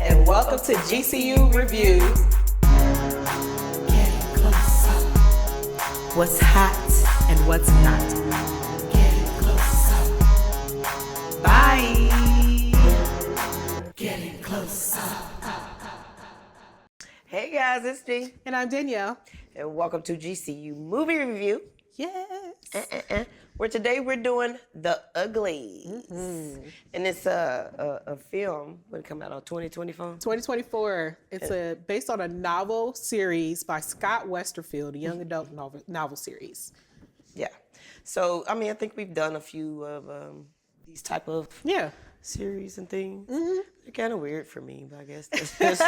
and welcome to GCU Reviews. Getting closer. What's hot and what's not. Getting closer. Bye. Getting closer. Hey guys, it's G, And I'm Danielle. and welcome to GCU Movie Review. Yes. Where today we're doing The Uglies. And it's a film that come out on 2024. 2024. It's based on a novel series by Scott Westerfield, a young adult novel series. Yeah. So, I mean, I think we've done a few of these type of series and things. They're kind of weird for me, but I guess that's just...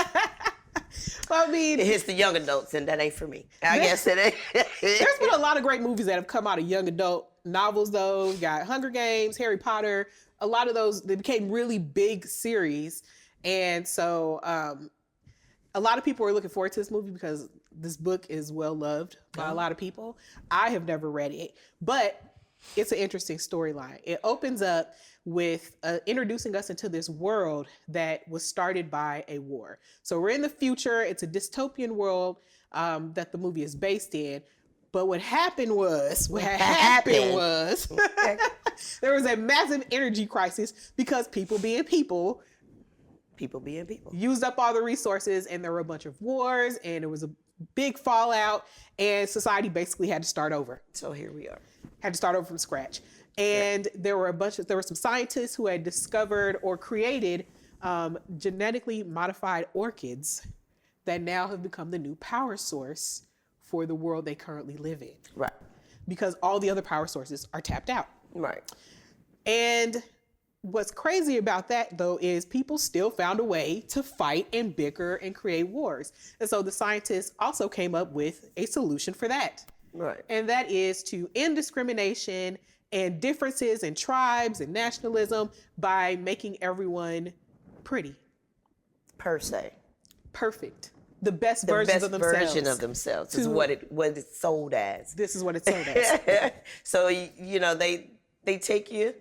Well, I mean, it hits the young adults, and that ain't for me. I guess it ain't. there's been a lot of great movies that have come out of young adult novels, though. You got Hunger Games, Harry Potter. A lot of those, they became really big series. And so a lot of people are looking forward to this movie because this book is well loved by a lot of people. I have never read it, but it's an interesting storyline. It opens up with introducing us into this world that was started by a war. So we're in the future. It's a dystopian world that the movie is based in. But what happened was there was a massive energy crisis because people being people used up all the resources, and there were a bunch of wars, and there was a big fallout, and society basically had to start over. So here we are. Had to start over from scratch. And there were some scientists who had discovered or created genetically modified orchids that now have become the new power source for the world they currently live in. Right. Because all the other power sources are tapped out. Right. And what's crazy about that, though, is people still found a way to fight and bicker and create wars. And so the scientists also came up with a solution for that. Right. And that is to end discrimination and differences in tribes and nationalism by making everyone pretty. Per se. Perfect. The best The versions best of themselves. version of themselves is what it's sold as. This is what it's sold as. So, you know, they take you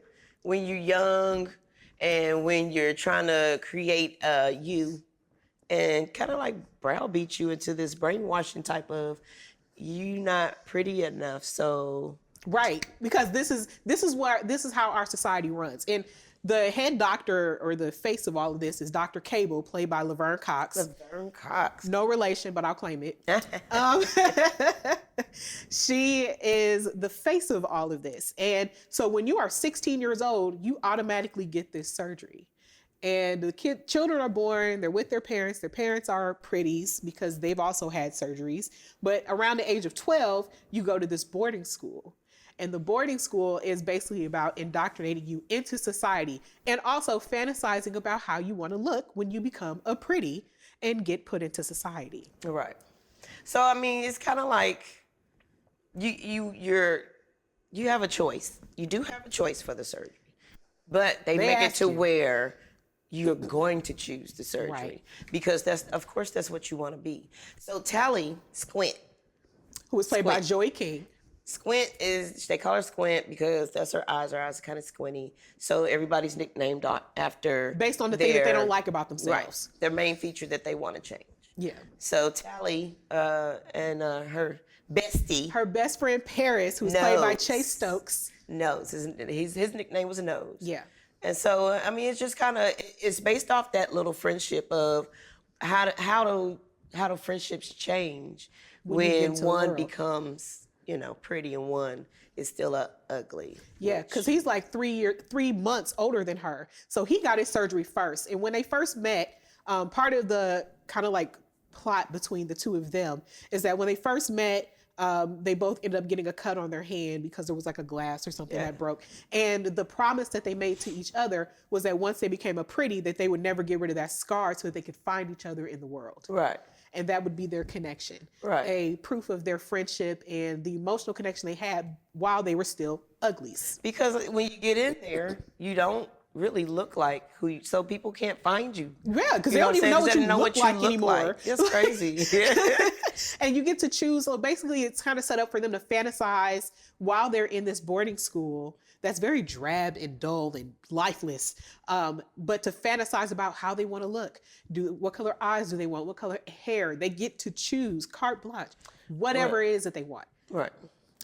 when you're young and when you're trying to create you and kind of like browbeat you into this brainwashing type of you not pretty enough. So right, because this is how our society runs. And the head doctor, or the face of all of this, is Dr. Cable, played by Lavern Cox. Lavern Cox. No relation, but I'll claim it. She is the face of all of this. And so when you are 16 years old, you automatically get this surgery. And the children are born, they're with their parents. Their parents are pretties because they've also had surgeries. But around the age of 12, you go to this boarding school. And the boarding school is basically about indoctrinating you into society and also fantasizing about how you want to look when you become a pretty and get put into society. Right. So, I mean, it's kind of like you have a choice. You do have a choice for the surgery, but they make it to where you're going to choose the surgery, right? Because that's what you want to be. So Tally Squint, who was played by Joey King. Squint they call her Squint because that's her eyes. Her eyes are kind of squinty. So everybody's nicknamed after based on the thing that they don't like about themselves. Right. Their main feature that they want to change. Yeah. So Tally and her bestie. Her best friend Paris, who's played by Chase Stokes. Nose. His nickname was Nose. Yeah. And so, I mean, it's just kind of, it's based off that little friendship of how do friendships change when one becomes, pretty and one is still ugly. Yeah, because he's like 3 months older than her. So he got his surgery first. And when they first met, part of the kind of like plot between the two of them is that when they first met, they both ended up getting a cut on their hand because there was like a glass or something that broke. And the promise that they made to each other was that once they became a pretty, that they would never get rid of that scar so that they could find each other in the world. Right. And that would be their connection. Right. A proof of their friendship and the emotional connection they had while they were still uglies. Because when you get in there, you don't really look like so people can't find you. Yeah, because they don't even know what you look like anymore. It's crazy. And you get to choose. So basically, it's kind of set up for them to fantasize while they're in this boarding school that's very drab and dull and lifeless. But to fantasize about how they want to look. What color eyes do they want? What color hair? They get to choose carte blanche, whatever it is that they want. Right.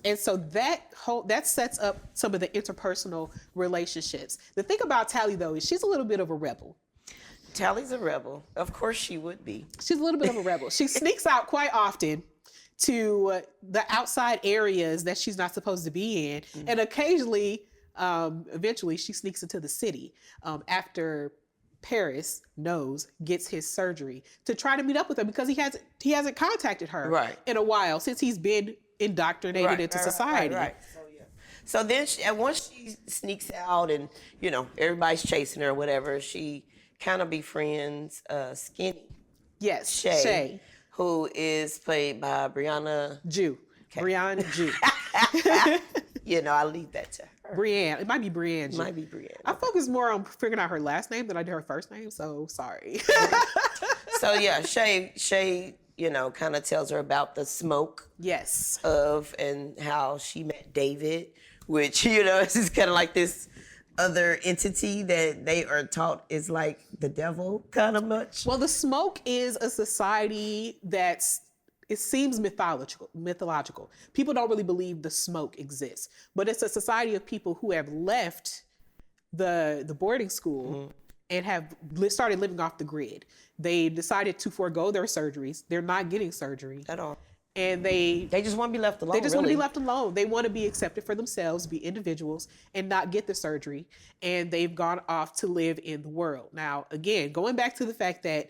And so that sets up some of the interpersonal relationships. The thing about Tally, though, is she's a little bit of a rebel. Tally's a rebel. Of course she would be. She's a little bit of a rebel. She sneaks out quite often to the outside areas that she's not supposed to be in. Mm-hmm. And occasionally, eventually, she sneaks into the city after Paris gets his surgery to try to meet up with her because he hasn't contacted her in a while since he's been indoctrinated into society. Right. So then once she sneaks out and, everybody's chasing her or whatever, she kind of befriends Skinny. Yes, Shay, who is played by Brianne Tju. Okay. Brianne Tju. I'll leave that to her. Brianne. It might be Brianne Tju. Might be Brianne. I focus more on figuring out her last name than I did her first name, so sorry. So yeah, Shay, kind of tells her about the smoke. Yes. And how she met David, which, is kind of like this other entity that they are taught is like the devil kind of much. Well, the smoke is a society it seems mythological. People don't really believe the smoke exists, but it's a society of people who have left the boarding school and have started living off the grid. They decided to forego their surgeries. They're not getting surgery at all. And they just want to be left alone. They just want to be left alone. They want to be accepted for themselves, be individuals, and not get the surgery. And they've gone off to live in the world. Now, again, going back to the fact that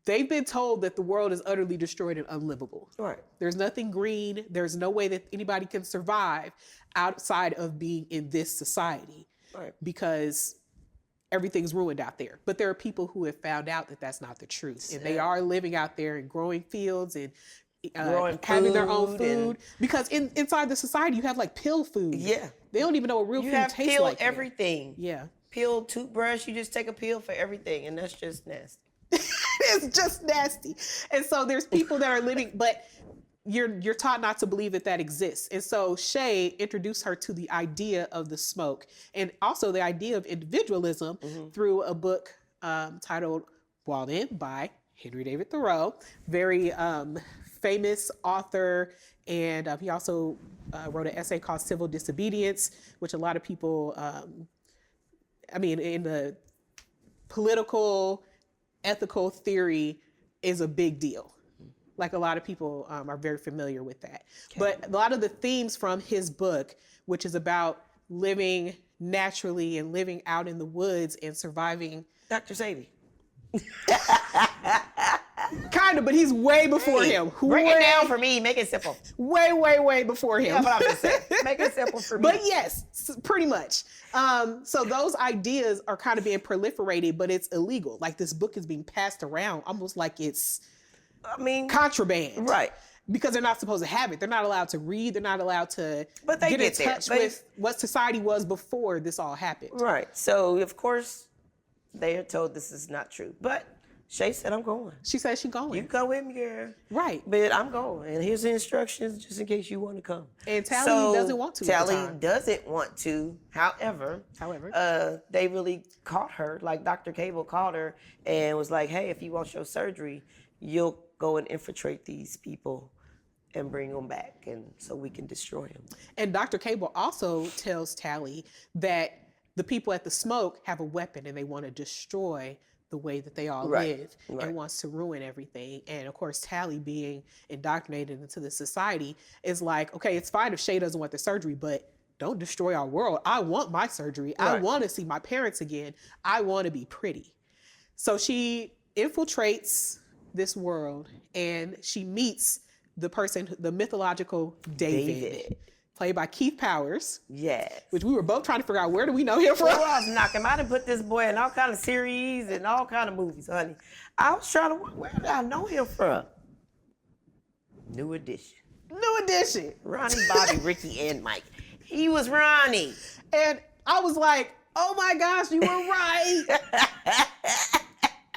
they've been told that the world is utterly destroyed and unlivable. Right. There's nothing green. There's no way that anybody can survive outside of being in this society. Right. Because everything's ruined out there. But there are people who have found out that that's not the truth. And they are living out there in growing fields and having their own food. Because inside the society, you have like pill food. Yeah. They don't even know what real food tastes like. You have pill everything. Yeah. Pill toothbrush, you just take a pill for everything. And that's just nasty. It's just nasty. And so there's people that are living, but you're taught not to believe that exists. And so Shay introduced her to the idea of the smoke and also the idea of individualism through a book titled Walled In by Henry David Thoreau, very famous author. And he also wrote an essay called Civil Disobedience, which a lot of people, in the political, ethical theory is a big deal. Like a lot of people are very familiar with that. Okay. But a lot of the themes from his book, which is about living naturally and living out in the woods and surviving. Dr. Sadie. Kind of, but he's way before him. Break it down for me. Make it simple. Way, way, way before him. Yeah, what I'm gonna say. Make it simple for me. But yes, pretty much. So those ideas are kind of being proliferated, but it's illegal. Like this book is being passed around almost like it's contraband. Right. Because they're not supposed to have it. They're not allowed to read. They're not allowed to get in touch with what society was before this all happened. Right. So, of course, they are told this is not true. But Shay said, I'm going. She said she's going. You go with me, girl. Right. But I'm going. And here's the instructions just in case you want to come. And Tally doesn't want to. Tally doesn't want to. However, they really caught her. Like Dr. Cable called her and was like, hey, if you want your surgery, you'll go and infiltrate these people and bring them back, and so we can destroy them. And Dr. Cable also tells Tally that the people at the smoke have a weapon and they want to destroy the way that they all live and wants to ruin everything. And of course, Tally, being indoctrinated into the society, is like, okay, it's fine if Shay doesn't want the surgery, but don't destroy our world. I want my surgery. I want to see my parents again. I want to be pretty. So she infiltrates this world and she meets the mythological David, played by Keith Powers. Yes. Which we were both trying to figure out, where do we know him from? Well, I was knocking. I done put this boy in all kind of series and all kind of movies, honey. I was trying to, where did I know him from? New Edition. New Edition. Ronnie, Bobby, Ricky, and Mike. He was Ronnie. And I was like, Oh my gosh, you were right.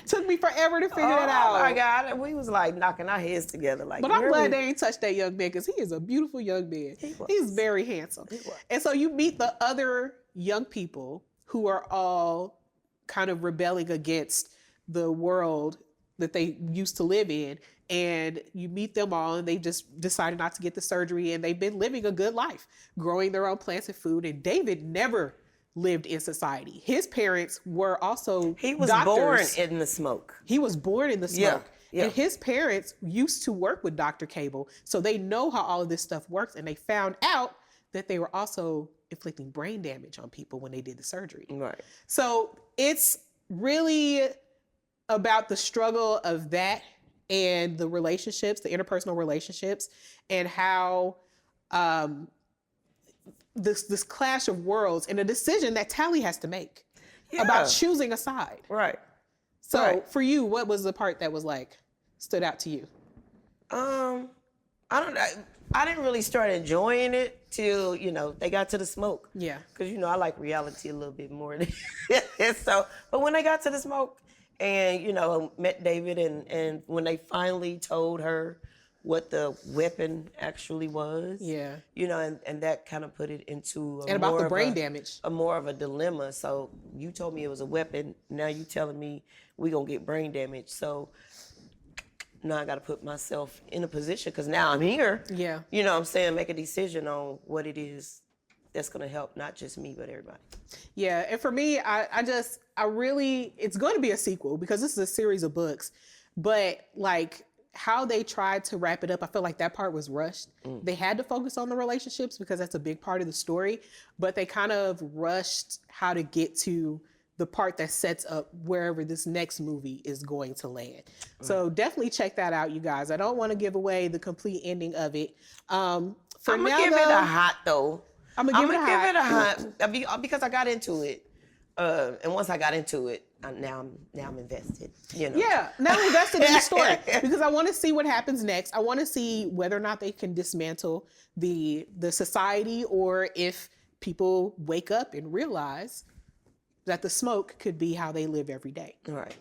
Took me forever to figure that out. Oh my God. We was like knocking our heads together. Like, but I'm glad they ain't touched that young man because he is a beautiful young man. He's very handsome. And so you meet the other young people who are all kind of rebelling against the world that they used to live in. And you meet them all and they just decided not to get the surgery and they've been living a good life, growing their own plants and food. And David never lived in society. His parents were also He was doctors. born in the smoke. He was born in the smoke. Yeah. And his parents used to work with Dr. Cable. So they know how all of this stuff works. And they found out that they were also inflicting brain damage on people when they did the surgery. Right. So it's really about the struggle of that and the relationships, the interpersonal relationships, and how this clash of worlds and a decision that Tally has to make about choosing a side. Right. So for you, what was the part that was like stood out to you? I didn't really start enjoying it till, they got to the smoke. Yeah. Because, I like reality a little bit more. But when they got to the smoke and, met David and when they finally told her what the weapon actually was. Yeah. And that kind of put it into and about the brain damage. More of a dilemma. So you told me it was a weapon. Now you telling me we gonna get brain damage. So now I got to put myself in a position because now I'm here. Yeah. You know what I'm saying? Make a decision on what it is that's going to help not just me, but everybody. Yeah. And for me, I really, it's going to be a sequel because this is a series of books, but like how they tried to wrap it up, I feel like that part was rushed. They had to focus on the relationships because that's a big part of the story, but they kind of rushed how to get to the part that sets up wherever this next movie is going to land. So definitely check that out, you guys. I don't want to give away the complete ending of it. I'm going to give it a hot, though. I'm going to give it a hot because I got into it. And once I got into it, now I'm invested. Yeah, now I'm invested in the story because I want to see what happens next. I want to see whether or not they can dismantle the society or if people wake up and realize that the smoke could be how they live every day. All right.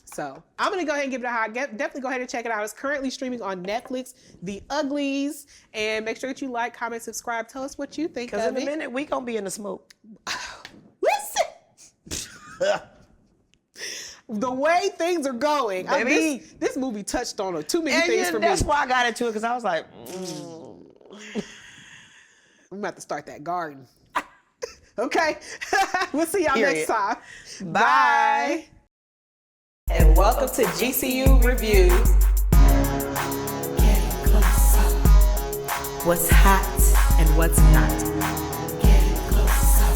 So I'm going to go ahead and give it a hot. Definitely go ahead and check it out. It's currently streaming on Netflix, The Uglies. And make sure that you like, comment, subscribe. Tell us what you think of it. Because in a minute, we going to be in the smoke. Listen! The way things are going. I mean, this movie touched on too many things for me. That's why I got into it, because I was like, I'm about to start that garden. Okay. We'll see y'all next time. Bye. And welcome to GCU Reviews. Getting closer. What's hot and what's not. Getting closer.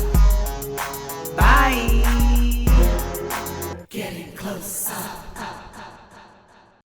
Bye. Getting closer.